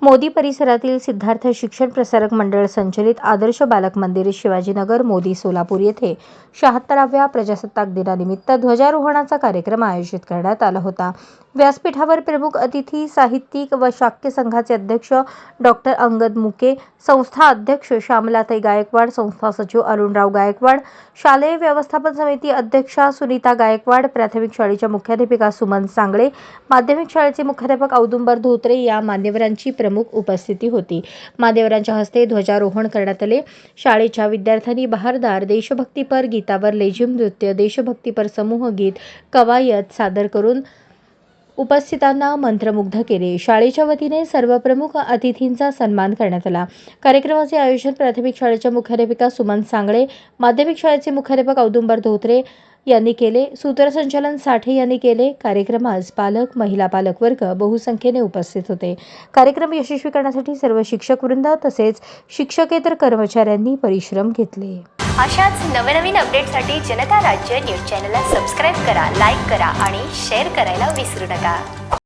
मोदी परिसरातील सिद्धार्थ शिक्षण प्रसारक मंडळ संचलित आदर्श बालक मंदिर शिवाजीनगर मोदी सोलापूर येथे 76व्या प्रजासत्ताक दिनानिमित्त ध्वजारोहणाचा कार्यक्रम आयोजित करण्यात आला होता। व्यासपीठावर प्रमुख अतिथी साहित्यिक व शाक्य संघाचे अध्यक्ष डॉक्टर अंगद मुके, संस्था अध्यक्ष श्यामलाताई गायकवाड, संस्था सचिव अरुणराव गायकवाड, शालेय व्यवस्थापन समिती अध्यक्षा सुनीता गायकवाड, प्राथमिक शाळेच्या मुख्याध्यापिका सुमन सांगळे, माध्यमिक शाळेचे मुख्याध्यापक औदुंबर धोत्रे या मान्यवरांची प्रमुख उपस्थिती होती। मान्यवरांच्या हस्ते ध्वजारोहण करण्यात आले। शाळेच्या विद्यार्थ्यांनी बहारदार देशभक्तीपर गीतावर लेझिम नृत्य, देशभक्तीपर समूह गीत, कवायत सादर करून उपस्थितांना मंत्रमुग्ध केले। शाळेच्या वतीने सर्व प्रमुख अतिथींचा सन्मान करण्यात आला। कार्यक्रमाचे आयोजन प्राथमिक शाळेच्या मुख्याध्यापिका सुमन सांगळे, माध्यमिक शाळेचे मुख्याध्यापक औदुंबर धोत्रे यांनी केले। सूत्रसंचालन साठे यांनी केले। कार्यक्रमास पालक, महिला पालक वर्ग बहुसंख्येने उपस्थित होते। कार्यक्रम यशस्वी करण्यासाठी सर्व शिक्षक वृंद तसेच शिक्षकेतर कर्मचाऱ्यांनी परिश्रम घेतले। अशाच नवनवीन अपडेटसाठी जनता राज्य न्यूज चॅनलला सबस्क्राईब करा, लाईक करा आणि शेअर करायला विसरू नका।